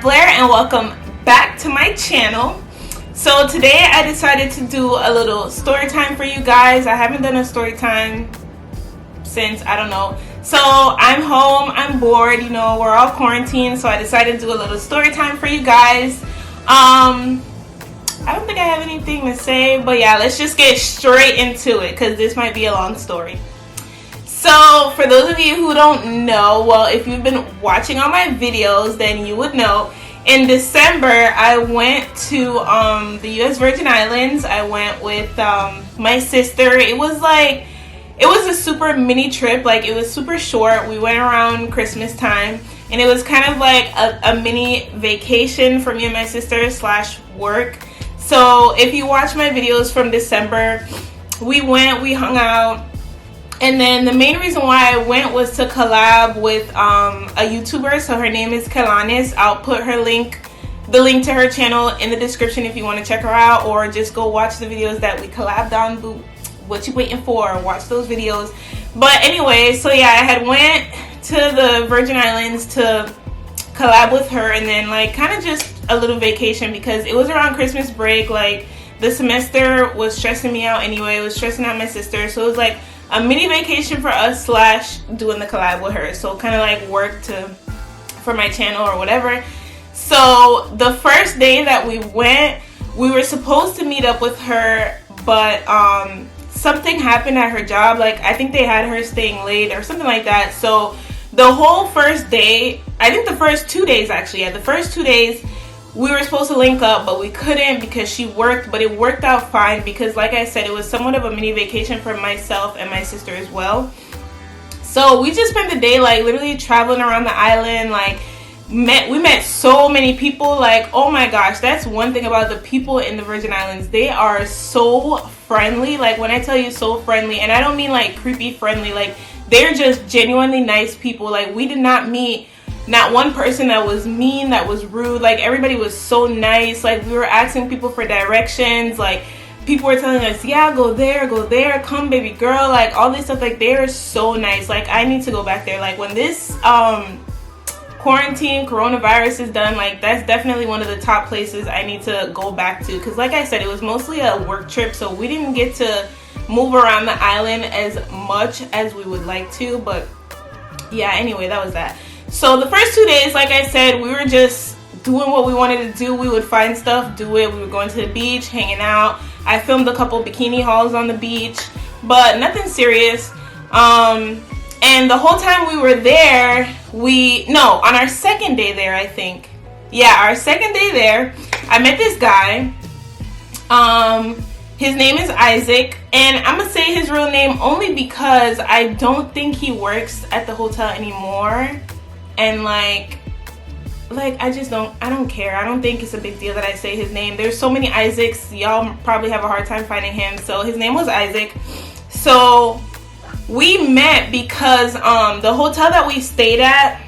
Blair and welcome back to my channel. So today I decided to do a little story time for you guys. I haven't done a story time since, I don't know. So I'm home, I'm bored, you know, we're all quarantined, so I decided to do a little story time for you guys. I don't think I have anything to say, but yeah, let's just get straight into it because this might be a long story. So for those of you who don't know, well, if you've been watching all my videos, then you would know. In December, I went to the U.S. Virgin Islands. I went with my sister. It was a super mini trip. Like, it was super short. We went around Christmas time, and it was kind of like a mini vacation for me and my sister / work. So if you watch my videos from December, we hung out. And then the main reason why I went was to collab with a YouTuber. So her name is Kelanis. I'll put the link to her channel in the description if you want to check her out, or just go watch the videos that we collabed on. What you waiting for? Watch those videos. But anyway, so yeah, I had went to the Virgin Islands to collab with her, and then like kind of just a little vacation because it was around Christmas break. Like, the semester was stressing me out anyway. It was stressing out my sister, so it was like a mini vacation for us / doing the collab with her. So kind of like work for my channel or whatever. So the first day that we went, we were supposed to meet up with her, but something happened at her job. Like, I think they had her staying late or something like that. So the whole first day, I think the first 2 days actually, the first 2 days, we were supposed to link up, but we couldn't because she worked. But it worked out fine because, like I said, it was somewhat of a mini vacation for myself and my sister as well. So we just spent the day like literally traveling around the island. Like, we met so many people. Like, oh my gosh, that's one thing about the people in the Virgin Islands. They are so friendly. Like, when I tell you so friendly, and I don't mean like creepy friendly, like they're just genuinely nice people. Like, we did not meet not one person that was mean, that was rude. Like, everybody was so nice. Like, we were asking people for directions. Like, people were telling us, yeah, go there, come baby girl, like all this stuff. Like, they're so nice. Like, I need to go back there. Like, when this quarantine coronavirus is done, like that's definitely one of the top places I need to go back to, because like I said, it was mostly a work trip, so we didn't get to move around the island as much as we would like to. But yeah, anyway, that was that. So the first 2 days, like I said, we were just doing what we wanted to do. We would find stuff, do it. We were going to the beach, hanging out. I filmed a couple bikini hauls on the beach, but nothing serious. And the whole time we were there, on our second day there, I think. Yeah, our second day there, I met this guy. His name is Isaac, and I'm gonna say his real name only because I don't think he works at the hotel anymore. And like I don't care. I don't think it's a big deal that I say his name. There's so many Isaacs, y'all probably have a hard time finding him. So his name was Isaac. So we met because the hotel that we stayed at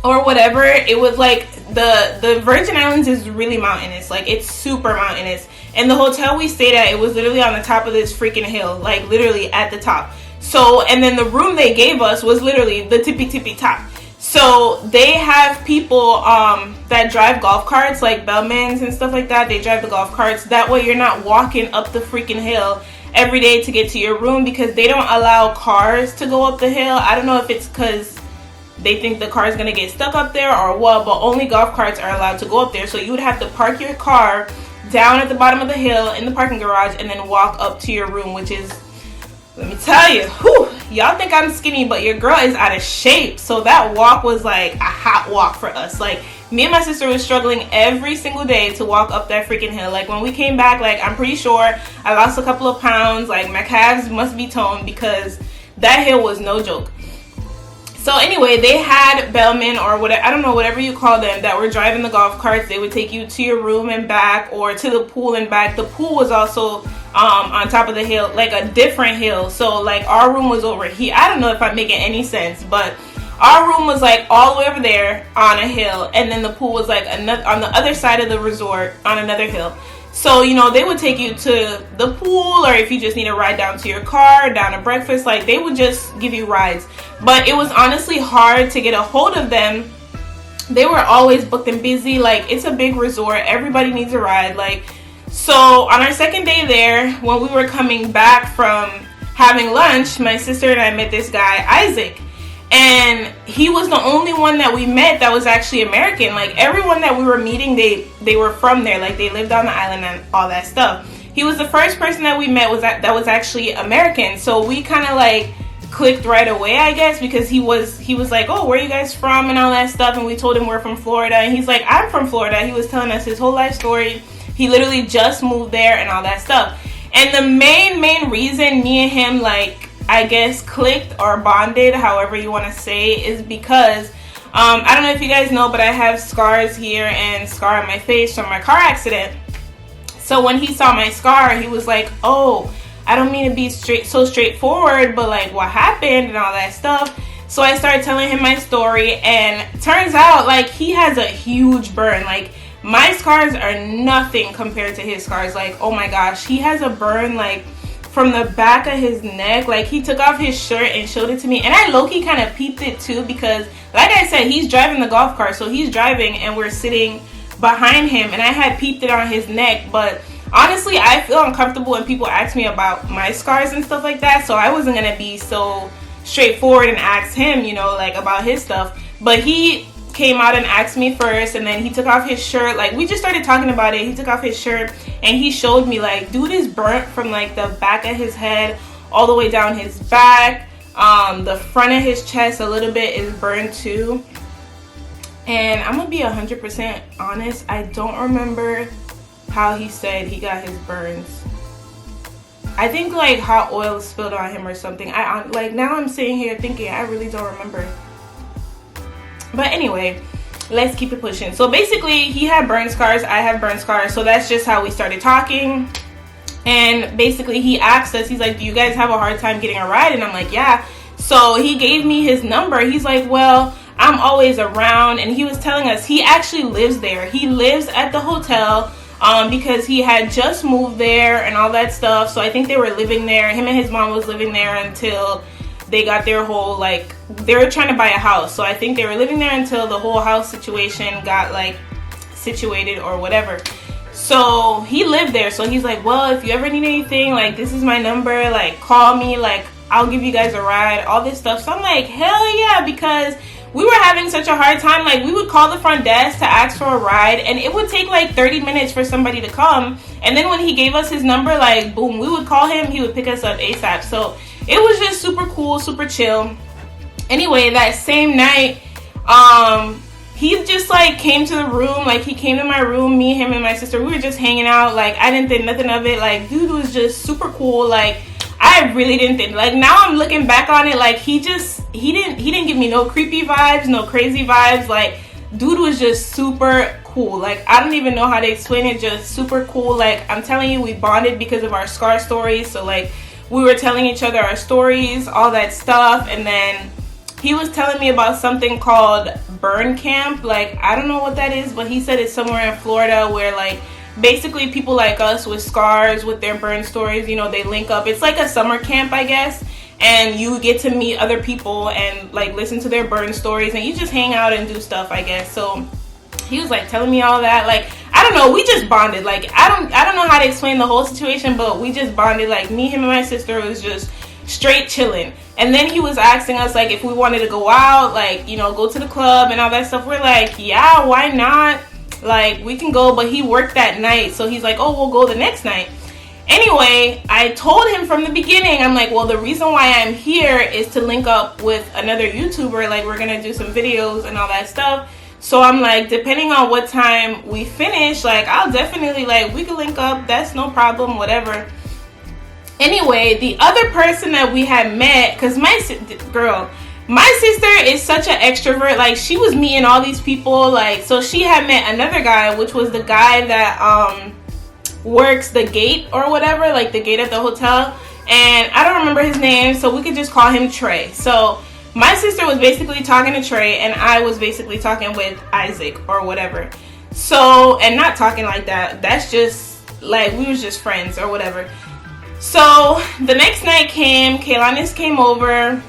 or whatever, it was like the Virgin Islands is really mountainous. Like, it's super mountainous. And the hotel we stayed at, it was literally on the top of this freaking hill, like literally at the top. So, and then the room they gave us was literally the tippy top. So they have people that drive golf carts, like Bellmans and stuff like that. They drive the golf carts. That way you're not walking up the freaking hill every day to get to your room, because they don't allow cars to go up the hill. I don't know if it's because they think the car is going to get stuck up there or what, but only golf carts are allowed to go up there. So you would have to park your car down at the bottom of the hill in the parking garage and then walk up to your room, which is, let me tell you, y'all think I'm skinny, but your girl is out of shape. So that walk was like a hot walk for us. Like, me and my sister was struggling every single day to walk up that freaking hill. Like, when we came back, like, I'm pretty sure I lost a couple of pounds. Like, my calves must be toned because that hill was no joke. So anyway, they had Bellman or whatever, I don't know, whatever you call them, that were driving the golf carts. They would take you to your room and back, or to the pool and back. The pool was also on top of the hill, like a different hill. So like, our room was over here. I don't know if I'm making any sense, but our room was like all the way over there on a hill, and then the pool was like on the other side of the resort on another hill. So, you know, they would take you to the pool, or if you just need a ride down to your car, down to breakfast, like they would just give you rides. But it was honestly hard to get a hold of them they were always booked and busy. Like, it's a big resort, everybody needs a ride. Like, so on our second day there, when we were coming back from having lunch, my sister and I met this guy, Isaac. And he was the only one that we met that was actually American. Like, everyone that we were meeting, they were from there. Like, they lived on the island and all that stuff. He was the first person that we met that was actually American. So we kind of like clicked right away, I guess, because he was like, oh, where are you guys from and all that stuff. And we told him we're from Florida. And he's like, I'm from Florida. He was telling us his whole life story. He literally just moved there and all that stuff. And the main reason me and him, like, I guess clicked or bonded, however you want to say, is because I don't know if you guys know, but I have scars here and scar on my face from my car accident. So when he saw my scar, he was like, oh, I don't mean to be so straightforward, but like, what happened and all that stuff. So I started telling him my story, and turns out, like, he has a huge burn. Like, my scars are nothing compared to his scars. Like, oh my gosh, he has a burn, like, from the back of his neck. Like, he took off his shirt and showed it to me, and I low-key kind of peeped it too, because like I said, he's driving the golf cart. So he's driving and we're sitting behind him, and I had peeped it on his neck. But honestly, I feel uncomfortable when people ask me about my scars and stuff like that, so I wasn't gonna be so straightforward and ask him, you know, like, about his stuff. But he came out and asked me first, and then he took off his shirt. Like, we just started talking about it. He took off his shirt and he showed me, like, dude is burnt from like the back of his head all the way down his back. The front of his chest a little bit is burned too. And I'm gonna be 100% honest, I don't remember how he said he got his burns. I think like hot oil spilled on him or something. Like, now I'm sitting here thinking, I really don't remember. But anyway, let's keep it pushing. So basically, he had burn scars, I have burn scars. So that's just how we started talking. And basically, he asked us, he's like, do you guys have a hard time getting a ride? And I'm like, yeah. So he gave me his number. He's like, well, I'm always around. And he was telling us he actually lives there. He lives at the hotel because he had just moved there and all that stuff. So I think they were living there. Him and his mom was living there until they got their whole, like, they were trying to buy a house. So I think they were living there until the whole house situation got, like, situated or whatever. So he lived there. So he's like, well, if you ever need anything, like, this is my number, like, call me, like, I'll give you guys a ride, all this stuff. So I'm like, hell yeah, because we were having such a hard time. Like, we would call the front desk to ask for a ride, and it would take like 30 minutes for somebody to come. And then when he gave us his number, like, boom, we would call him, he would pick us up ASAP. So it was just super cool, super chill. Anyway, that same night, he just like came to the room. Like, he came to my room, me, him, and my sister. We were just hanging out. Like, I didn't think nothing of it. Like, dude was just super cool. Like, I really didn't think, like, now I'm looking back on it, like, he didn't give me no creepy vibes, no crazy vibes. Like, dude was just super cool. Like, I don't even know how to explain it, just super cool. Like, I'm telling you, we bonded because of our scar stories. So, like, we were telling each other our stories, all that stuff. And then he was telling me about something called burn camp. Like, I don't know what that is, but he said it's somewhere in Florida where, like, basically people like us with scars, with their burn stories, you know, they link up. It's like a summer camp, I guess, and you get to meet other people and like listen to their burn stories, and you just hang out and do stuff, I guess. So he was like telling me all that. Like, I don't know, we just bonded. Like, I don't know how to explain the whole situation, but we just bonded. Like, me, him, and my sister was just straight chilling. And then he was asking us, like, if we wanted to go out, like, you know, go to the club and all that stuff. We're like, yeah, why not? Like, we can go. But he worked that night, so he's like, oh, we'll go the next night. Anyway, I told him from the beginning, I'm like, well, the reason why I'm here is to link up with another YouTuber. Like, we're gonna do some videos and all that stuff. So I'm like, depending on what time we finish, like, I'll definitely, like, we can link up, that's no problem, whatever. Anyway, the other person that we had met, because my sister is such an extrovert. Like, she was meeting all these people. Like, so she had met another guy, which was the guy that works the gate or whatever, like the gate at the hotel. And I don't remember his name, so we could just call him Trey. So my sister was basically talking to Trey, and I was basically talking with Isaac or whatever. So, and not talking like that. That's just, like, we was just friends or whatever. So the next night came, Kaylanis came over,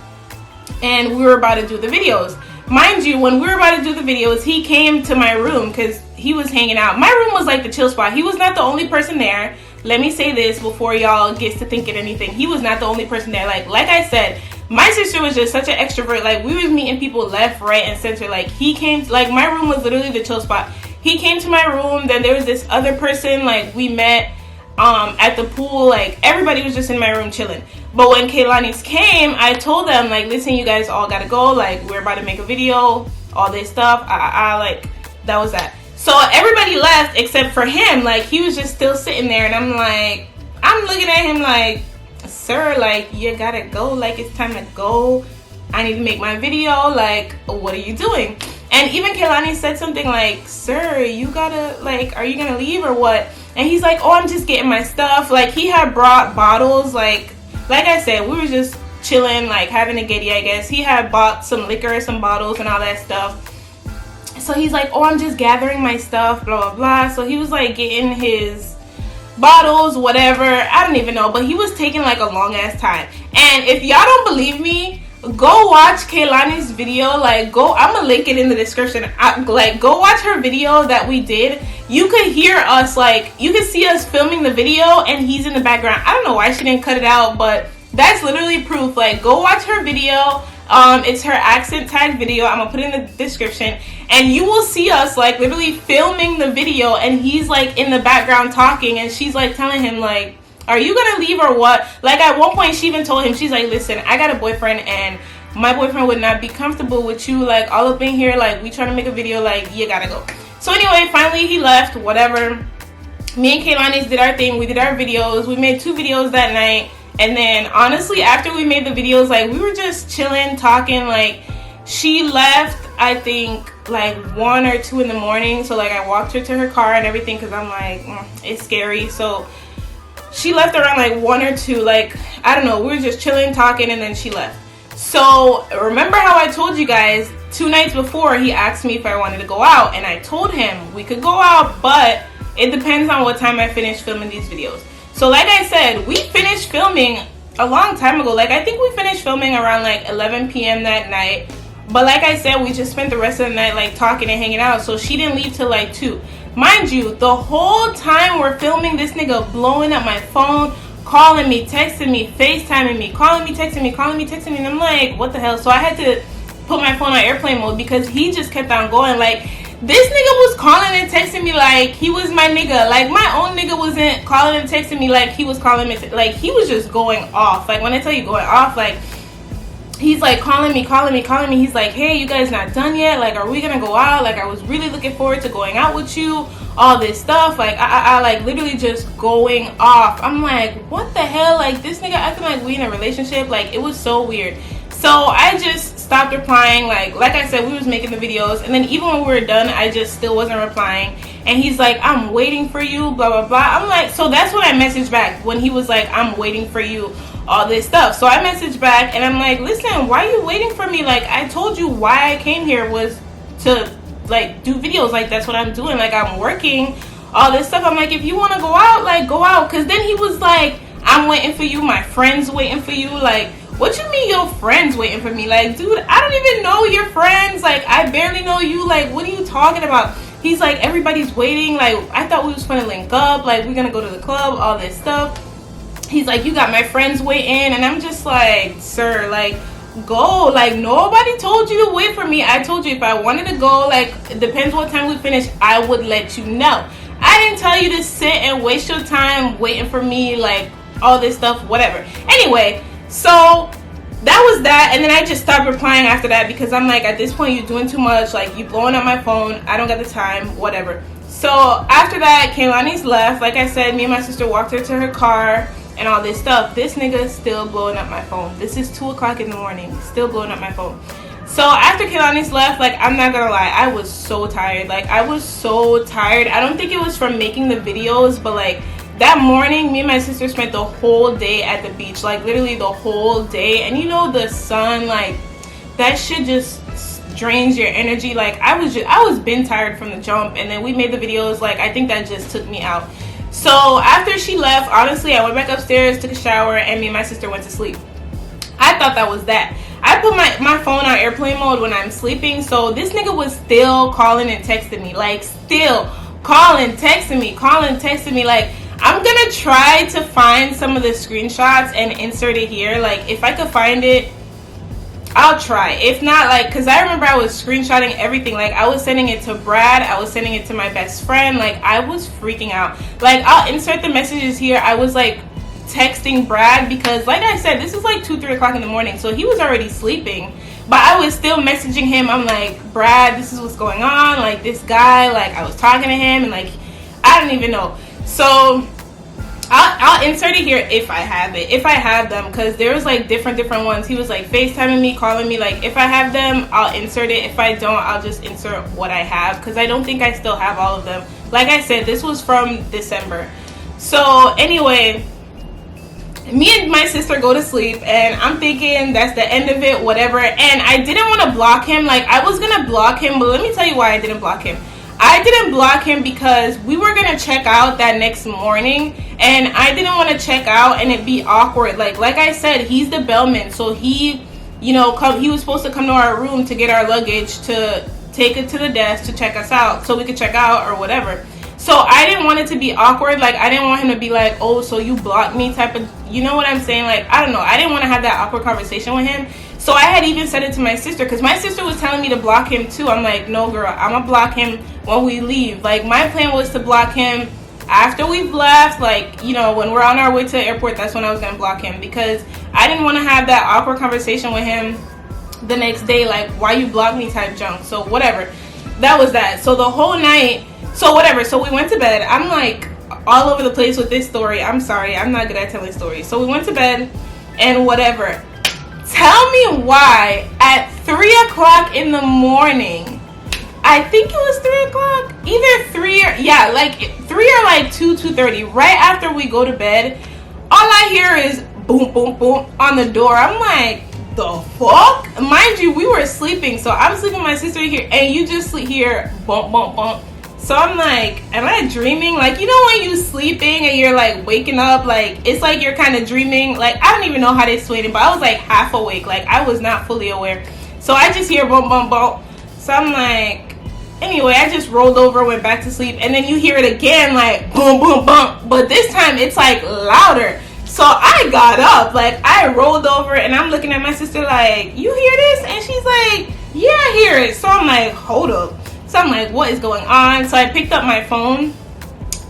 and we were about to do the videos. mind you, when we were about to do the videos, he came to my room because he was hanging out. My room was like the chill spot. He was not the only person there. Let me say this before y'all gets to thinking anything. He was not the only person there. Like I said, my sister was just such an extrovert. Like, we was meeting people left, right, and center. Like, he came, like, my room was literally the chill spot. He came to my room. Then there was this other person, like, we met at the pool. Like, everybody was just in my room chilling. But when Kaylani's came, I told them, like, listen, you guys all gotta go. Like, we're about to make a video, all this stuff. Like, that was that. So everybody left except for him. Like, he was just still sitting there, and I'm looking at him like, sir, like, you gotta go. Like, it's time to go. I need to make my video. Like, what are you doing? And even Kaylani said something like, sir, you gotta, like, are you gonna leave or what? And he's like, oh, I'm just getting my stuff. Like, he had brought bottles. Like I said, we were just chilling, like, having a giddy, I guess. He had bought some liquor, some bottles, and all that stuff. So he's like, oh, I'm just gathering my stuff, blah, blah, blah. So he was, like, getting his bottles, whatever. I don't even know. But he was taking, like, a long-ass time. And if y'all don't believe me, go watch Kaylani's video. Like, go, I'm going to link it in the description. Like, go watch her video that we did. You could hear us, like, you could see us filming the video, and he's in the background. I don't know why she didn't cut it out, but that's literally proof. Like, go watch her video. It's her accent tag video. I'm gonna put it in the description, and you will see us, like, literally filming the video, and he's, like, in the background talking, and she's, like, telling him, like, are you gonna leave or what? Like, at one point she even told him, she's like, listen, I got a boyfriend, and my boyfriend would not be comfortable with you, like, all up in here, like, we trying to make a video, like, you gotta go. So anyway, finally he left, whatever. Me and Kaylani did our thing. We did our videos. We made 2 videos that night. And then, honestly, after we made the videos, like, we were just chilling, talking. Like, she left, I think, like, 1 or 2 in the morning. So, like, I walked her to her car and everything because I'm like, it's scary. So, she left around, like, 1 or 2. Like, I don't know. We were just chilling, talking, and then she left. So, remember how I told you guys 2 nights before he asked me if I wanted to go out. And I told him we could go out, but it depends on what time I finish filming these videos. So like I said, we finished filming a long time ago. Like, I think we finished filming around like 11 p.m. that night. But like I said, we just spent the rest of the night like talking and hanging out. So she didn't leave till like 2. Mind you, the whole time we're filming, this nigga blowing up my phone, calling me, texting me, FaceTiming me, calling me, texting me, calling me, texting me. And I'm like, what the hell? So I had to put my phone on airplane mode because he just kept on going. Like, this nigga was calling and texting me like he was my nigga. Like, my own nigga wasn't calling and texting me like he was calling me. Like, he was just going off. Like, when I tell you going off, like, he's like calling me. He's like, hey, you guys not done yet? Like, are we gonna go out? Like, I was really looking forward to going out with you. All this stuff. Like, I like literally just going off. I'm like, what the hell? Like, this nigga acting like we in a relationship. Like, it was so weird. So I just stopped replying. Like I said, we was making the videos, and then even when we were done, I just still wasn't replying. And he's like, I'm waiting for you, blah blah blah. I'm like, so that's what I messaged back when he was like, I'm waiting for you, all this stuff. So I messaged back and I'm like, listen, why are you waiting for me? Like, I told you why I came here was to like do videos. Like, that's what I'm doing. Like, I'm working, all this stuff. I'm like, if you want to go out, like, go out. Because then he was like, I'm waiting for you, my friends waiting for you. Like, what you mean your friends waiting for me? Like, dude, I don't even know your friends. Like, I barely know you. Like, what are you talking about? He's like, everybody's waiting. Like, I thought we was gonna link up. Like, we're gonna go to the club, all this stuff. He's like, you got my friends waiting. And I'm just like, sir, like, go. Like, nobody told you to wait for me. I told you if I wanted to go, like, it depends what time we finish, I would let you know. I didn't tell you to sit and waste your time waiting for me, like, all this stuff, whatever. Anyway, so that was that. And then I just stopped replying after that because I'm like, at this point, you're doing too much. Like, you blowing up my phone. I don't got the time, whatever. So after that, Kaylani's left. Like I said, me and my sister walked her to her car and all this stuff. This nigga is still blowing up my phone. This is 2 o'clock in the morning, still blowing up my phone. So after Kaylani's left, like, I'm not gonna lie, I was so tired. Like, I was so tired. I don't think it was from making the videos, but like, that morning, me and my sister spent the whole day at the beach. Like, literally the whole day. And you know, the sun, like, that shit just drains your energy. Like, I was been tired from the jump. And then we made the videos. Like, I think that just took me out. So after she left, honestly, I went back upstairs, took a shower, and me and my sister went to sleep. I thought that was that. I put my phone on airplane mode when I'm sleeping, so this nigga was still calling and texting me. Like, still calling, texting me. Like, I'm gonna try to find some of the screenshots and insert it here. Like, if I could find it, I'll try. If not, like, because I remember I was screenshotting everything. Like, I was sending it to Brad. I was sending it to my best friend. Like, I was freaking out. Like, I'll insert the messages here. I was, like, texting Brad because, like I said, this is like 2-3 o'clock in the morning, so he was already sleeping, but I was still messaging him. I'm like, Brad, this is what's going on, like, this guy, like, I was talking to him, and like, I don't even know. So I'll insert it here if I have them, because there was like different ones. He was like FaceTiming me, calling me. Like, if I have them, I'll insert it. If I don't, I'll just insert what I have, because I don't think I still have all of them. Like I said, this was from December. So anyway, me and my sister go to sleep, and I'm thinking that's the end of it, whatever. And I didn't want to block him. Like, I was gonna block him, but let me tell you why I didn't block him. I didn't block him because we were gonna check out that next morning, and I didn't want to check out and it be awkward. Like I said, he's the bellman, so he, you know, he was supposed to come to our room to get our luggage, to take it to the desk, to check us out so we could check out or whatever. So I didn't want it to be awkward. Like, I didn't want him to be like, oh, so you blocked me type of, you know what I'm saying? Like, I don't know. I didn't want to have that awkward conversation with him. So I had even said it to my sister, because my sister was telling me to block him too. I'm like, no, girl, I'm going to block him when we leave. Like, my plan was to block him after we've left. Like, you know, when we're on our way to the airport, that's when I was going to block him, because I didn't want to have that awkward conversation with him the next day. Like, why you block me type junk. So whatever. That was that. So the whole night, so whatever. So we went to bed. I'm like all over the place with this story. I'm sorry. I'm not good at telling stories. So we went to bed and whatever. Tell me why at 3 o'clock in the morning, I think it was 3 o'clock, either 3 or, yeah, like 3 or like 2:30, right after we go to bed, all I hear is boom, boom, boom on the door. I'm like, the fuck? Mind you, we were sleeping, so I'm sleeping with my sister here, and you just hear bump, bump, bump. So I'm like, am I dreaming? Like, you know when you sleeping and you're like waking up, like, it's like you're kind of dreaming. Like, I don't even know how to explain it, but I was like half awake. Like, I was not fully aware. So I just hear bump, bump, bump. So I'm like, anyway, I just rolled over, went back to sleep, and then you hear it again, like, boom, boom, bump. But this time it's like louder. So I got up, like, I rolled over, and I'm looking at my sister like, you hear this? And she's like, yeah, I hear it. So I'm like, hold up. So I'm like, what is going on? So I picked up my phone.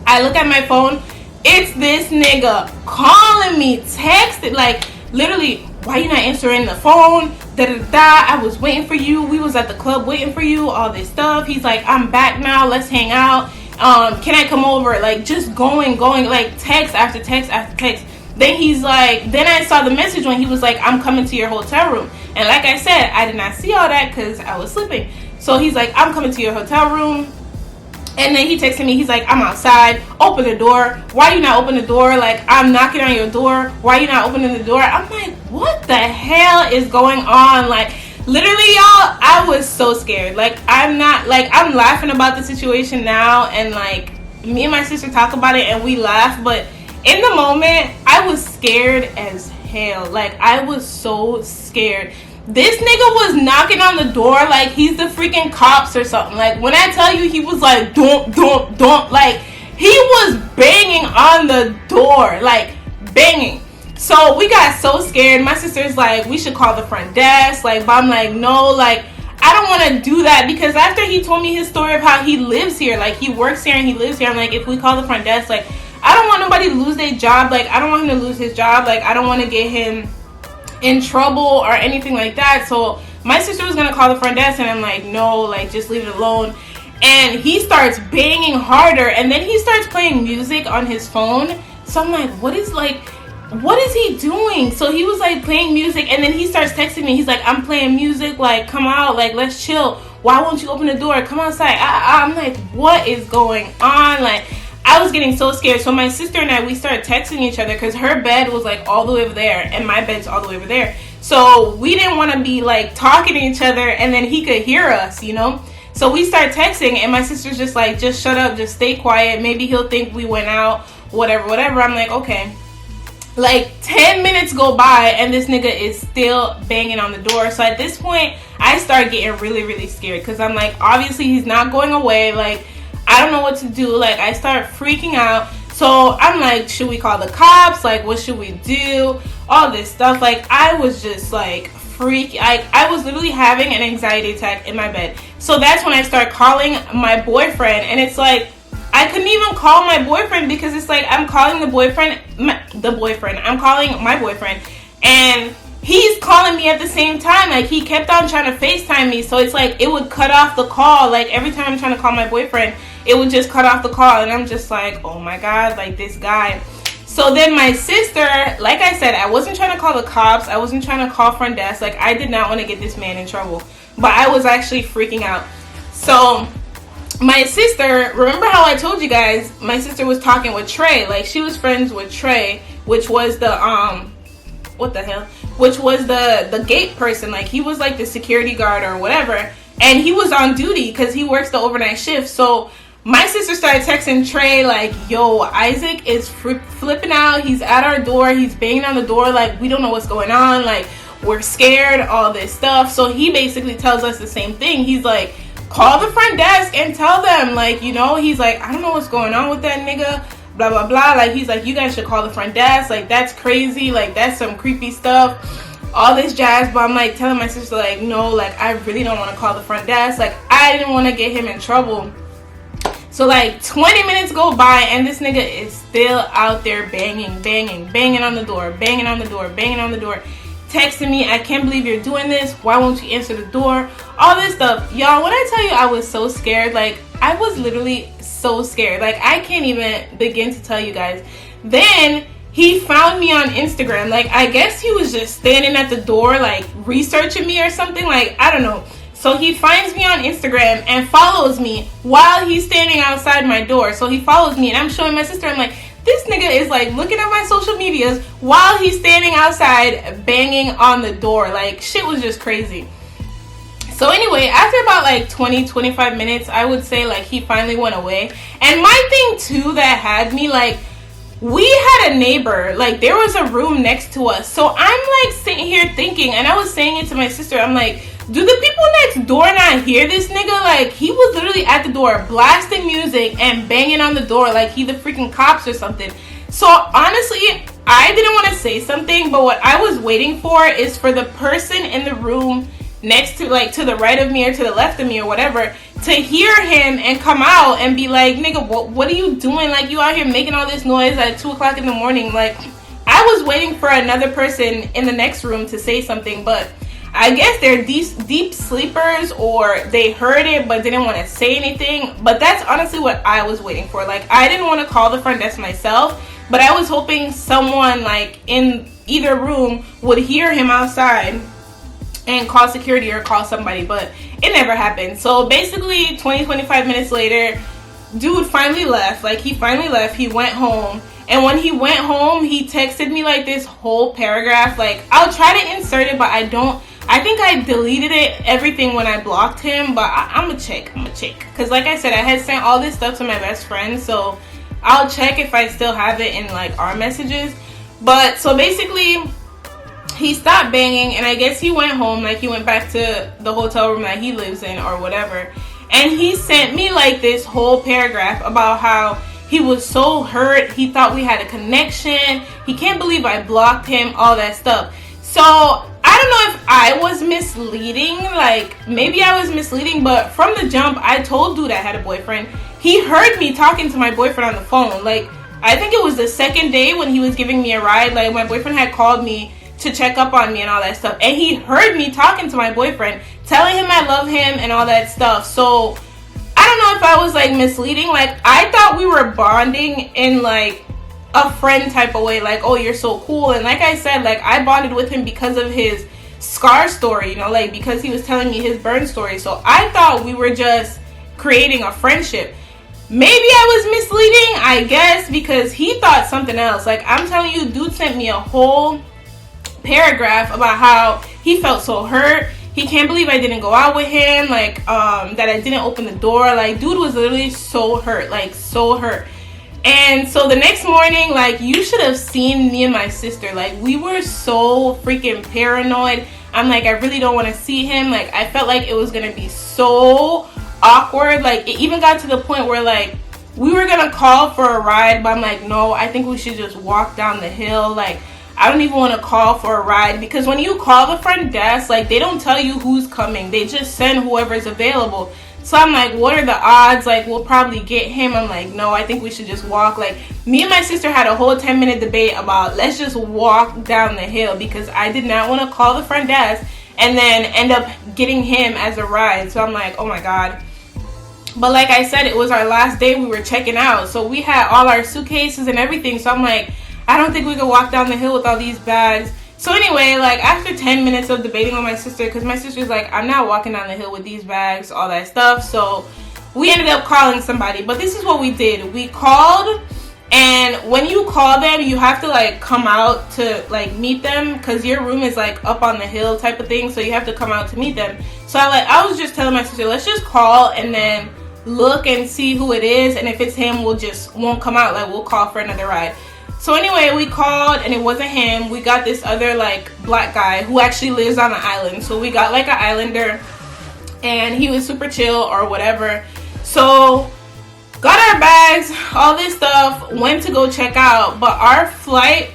I look at my phone. It's this nigga calling me, texting, like, literally, why you not answering the phone? I was waiting for you. We was at the club waiting for you, all this stuff. He's like, I'm back now. Let's hang out. Can I come over? Like, just going, like, text after text after text. Then he's like, then I saw the message when he was like, I'm coming to your hotel room. And like I said, I did not see all that because I was sleeping. So he's like, I'm coming to your hotel room. And then he texted me, he's like, I'm outside, open the door. Why you not open the door? Like, I'm knocking on your door. Why you not opening the door? I'm like, what the hell is going on? Like, literally, y'all, I was so scared. Like, I'm laughing about the situation now. And like, me and my sister talk about it and we laugh. But in the moment, I was scared as hell. Like, I was so scared. This nigga was knocking on the door like he's the freaking cops or something. Like, when I tell you he was like, don't, like, he was banging on the door, like, banging. So we got so scared. My sister's like, we should call the front desk. Like, but I'm like, no, like, I don't want to do that, because after he told me his story of how he lives here, like, he works here and he lives here, I'm like, if we call the front desk, like, I don't want nobody to lose their job. Like, I don't want him to lose his job. Like, I don't want to get him in trouble or anything like that. So my sister was gonna call the front desk, and I'm like, no, like, just leave it alone. And he starts banging harder, and then he starts playing music on his phone. So I'm like, what is he doing? So he was like playing music, and then he starts texting me. He's like, I'm playing music, like, come out, like, let's chill. Why won't you open the door? Come outside. I'm like, what is going on? Like, I was getting so scared. So my sister and I, we started texting each other, because her bed was like all the way over there and my bed's all the way over there. So we didn't want to be like talking to each other and then he could hear us, you know. So we started texting, and my sister's just like, just shut up, just stay quiet. Maybe he'll think we went out, whatever. I'm like, okay. Like 10 minutes go by and this nigga is still banging on the door. So at this point, I start getting really, really scared because I'm like, obviously he's not going away. Like, I don't know what to do. Like, I start freaking out. So I'm like, should we call the cops? Like, what should we do? All this stuff. Like, I was just like I was literally having an anxiety attack in my bed. So that's when I start calling my boyfriend, and it's like, I couldn't even call my boyfriend because it's like I'm calling I'm calling my boyfriend, and he's calling me at the same time. Like, he kept on trying to FaceTime me, so it's like it would cut off the call. Like, every time I'm trying to call my boyfriend, it would just cut off the call, and I'm just like, oh my god, like, this guy. So then my sister, like I said, I wasn't trying to call the cops. I wasn't trying to call front desk. Like, I did not want to get this man in trouble, but I was actually freaking out. So my sister, remember how I told you guys, my sister was talking with Trey. Like, she was friends with Trey, which was the, which was the gate person. Like, he was like the security guard or whatever. And he was on duty because he works the overnight shift. So my sister started texting Trey, like, yo, Isaac is flipping out. He's at our door. He's banging on the door. Like, we don't know what's going on. Like, we're scared, all this stuff. So he basically tells us the same thing. He's like, call the front desk and tell them, like, you know, he's like, I don't know what's going on with that nigga, blah, blah, blah. Like, he's like, you guys should call the front desk. Like, that's crazy. Like, that's some creepy stuff. All this jazz. But I'm, like, telling my sister, like, no, like, I really don't want to call the front desk. Like, I didn't want to get him in trouble. So, like, 20 minutes go by, and this nigga is still out there banging on the door, banging on the door. Texting me, I can't believe you're doing this. Why won't you answer the door? All this stuff. Y'all, when I tell you I was so scared, like, I was literally so scared. Like, I can't even begin to tell you guys. Then he found me on Instagram. Like, I guess he was just standing at the door, like, researching me or something. Like, I don't know. So he finds me on Instagram and follows me while he's standing outside my door. So he follows me, and I'm showing my sister, I'm like, this nigga is like looking at my social medias while he's standing outside banging on the door. Like, shit was just crazy. So anyway, after about like 20-25 minutes, I would say, like, he finally went away. And my thing too that had me, like, we had a neighbor, like, there was a room next to us. So I'm like sitting here thinking, and I was saying it to my sister, I'm like, do the people next door not hear this nigga? Like, he was literally at the door blasting music and banging on the door like he the freaking cops or something. So honestly, I didn't want to say something, but what I was waiting for is for the person in the room next to, like, to the right of me or to the left of me or whatever, to hear him and come out and be like, nigga, what are you doing? Like, you out here making all this noise at 2 o'clock in the morning. Like, I was waiting for another person in the next room to say something, but I guess they're deep sleepers, or they heard it but didn't want to say anything. But that's honestly what I was waiting for. Like, I didn't want to call the front desk myself, but I was hoping someone, like, in either room would hear him outside and call security or call somebody, but it never happened. So basically 20-25 minutes later, dude finally left. Like, he finally left. He went home. And when he went home, he texted me like this whole paragraph. Like, I'll try to insert it, but I think I deleted everything when I blocked him, but I'm gonna check. Because like I said, I had sent all this stuff to my best friend, so I'll check if I still have it in, like, our messages. But so basically, he stopped banging, and I guess he went home. Like, he went back to the hotel room that he lives in or whatever. And he sent me like this whole paragraph about how he was so hurt. He thought we had a connection. He can't believe I blocked him, all that stuff. So I don't know if I was misleading. Like, maybe I was misleading, but from the jump, I told dude I had a boyfriend. He heard me talking to my boyfriend on the phone. Like, I think it was the second day when he was giving me a ride. Like, my boyfriend had called me to check up on me and all that stuff, and he heard me talking to my boyfriend, telling him I love him and all that stuff. So I don't know if I was, like, misleading. Like, I thought we were bonding in, like, a friend type of way, like, oh, you're so cool. And like I said, like, I bonded with him because of his scar story, you know, like, because he was telling me his burn story. So I thought we were just creating a friendship. Maybe I was misleading, I guess, because he thought something else. Like, I'm telling you, dude sent me a whole paragraph about how he felt so hurt. He can't believe I didn't go out with him, like, that I didn't open the door. Like, dude was literally so hurt, like, so hurt. And so the next morning, like, you should have seen me and my sister. Like, we were so freaking paranoid. I'm like, I really don't want to see him. Like, I felt like it was going to be so awkward. Like, it even got to the point where, like, we were going to call for a ride, but I'm like, no, I think we should just walk down the hill. Like, I don't even want to call for a ride, because when you call the front desk, like, they don't tell you who's coming. They just send whoever's available. So I'm like, what are the odds? Like, we'll probably get him. I'm like, no, I think we should just walk. Like, me and my sister had a whole 10-minute debate about, let's just walk down the hill, because I did not want to call the front desk and then end up getting him as a ride. So I'm like, oh my God. But like I said, it was our last day. We were checking out. So we had all our suitcases and everything. So I'm like, I don't think we could walk down the hill with all these bags. So anyway, like, after 10 minutes of debating with my sister, because my sister's like, I'm not walking down the hill with these bags, all that stuff. So we ended up calling somebody. But this is what we did. We called, and when you call them, you have to, like, come out to, like, meet them, because your room is, like, up on the hill type of thing. So you have to come out to meet them. So I was just telling my sister, let's just call and then look and see who it is. And if it's him, won't come out. Like, we'll call for another ride. So anyway, we called and it wasn't him. We got this other, like, black guy who actually lives on an island. So we got, like, an islander, and he was super chill or whatever. So got our bags, all this stuff, went to go check out, but our flight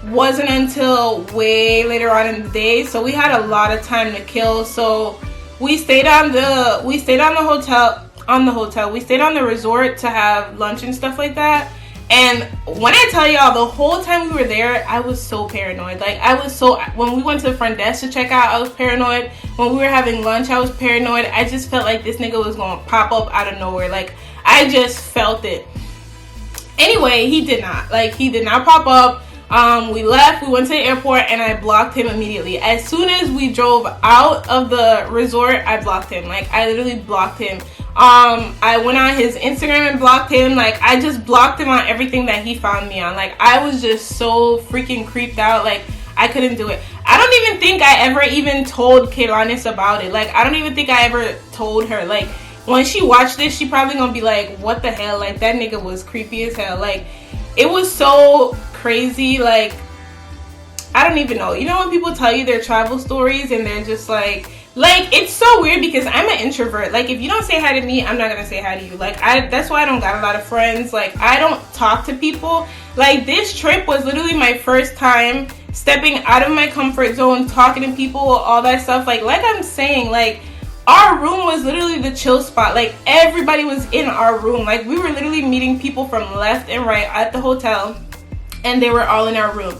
wasn't until way later on in the day. So we had a lot of time to kill. So we stayed on the hotel. We stayed on the resort to have lunch and stuff like that. And when I tell y'all, the whole time we were there, I was so paranoid. Like, when we went to the front desk to check out, I was paranoid. When we were having lunch, I was paranoid. I just felt like this nigga was going to pop up out of nowhere. Like, I just felt it. Anyway, he did not. Like, he did not pop up. We left, we went to the airport, and I blocked him immediately. As soon as we drove out of the resort, I blocked him. Like, I literally blocked him. I went on his Instagram and blocked him. Like, I just blocked him on everything that he found me on. Like, I was just so freaking creeped out. Like, I couldn't do it. I don't even think I ever even told Kailanis about it. Like, I don't even think I ever told her. Like, when she watched this, she probably gonna be like, what the hell? Like, that nigga was creepy as hell. Like, it was so crazy. Like, I don't even know. You know when people tell you their travel stories and they're just like, it's so weird, because I'm an introvert. Like, if you don't say hi to me, I'm not gonna say hi to you. Like, that's why I don't got a lot of friends. Like, I don't talk to people. Like, this trip was literally my first time stepping out of my comfort zone, talking to people, all that stuff. Like I'm saying, like, our room was literally the chill spot. Like, everybody was in our room. Like, we were literally meeting people from left and right at the hotel, and they were all in our room.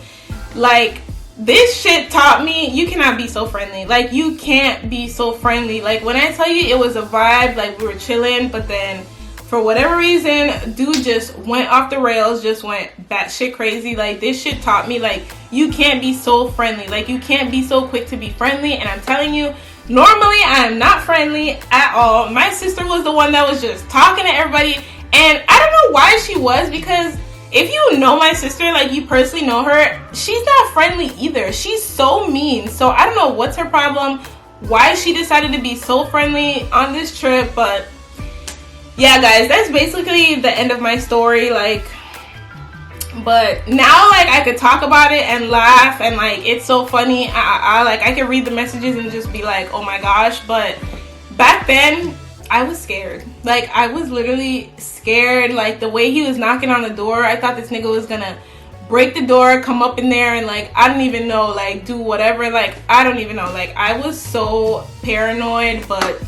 Like, this shit taught me you cannot be so friendly. Like, you can't be so friendly. Like, when I tell you it was a vibe, like, we were chilling, but then for whatever reason, dude just went off the rails, just went batshit crazy. Like, this shit taught me, like, you can't be so friendly. Like, you can't be so quick to be friendly. And I'm telling you, normally I am not friendly at all. My sister was the one that was just talking to everybody, and I don't know why she was, because if you know my sister, like, you personally know her, she's not friendly either. She's so mean. So I don't know what's her problem, why she decided to be so friendly on this trip. But yeah, guys, that's basically the end of my story. Like, but now, like, I could talk about it and laugh, and like, it's so funny. I could read the messages and just be like, oh my gosh. But back then, I was scared. Like, I was literally scared. Like, the way he was knocking on the door, I thought this nigga was gonna break the door, come up in there, and like, I don't even know, like, do whatever. Like, I don't even know. Like, I was so paranoid. But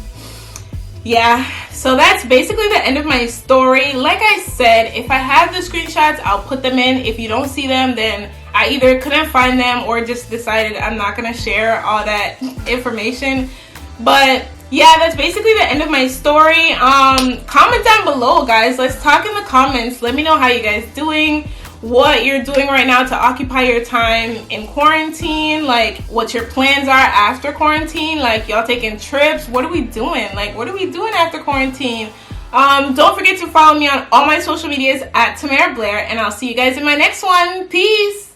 yeah, so that's basically the end of my story. Like I said, if I have the screenshots, I'll put them in. If you don't see them, then I either couldn't find them or just decided I'm not gonna share all that information. But yeah, that's basically the end of my story. Comment down below, guys. Let's talk in the comments. Let me know how you guys doing, what you're doing right now to occupy your time in quarantine, like what your plans are after quarantine. Like, y'all taking trips? What are we doing? Like, what are we doing after quarantine? Don't forget to follow me on all my social medias at Timera Blair, and I'll see you guys in my next one. Peace.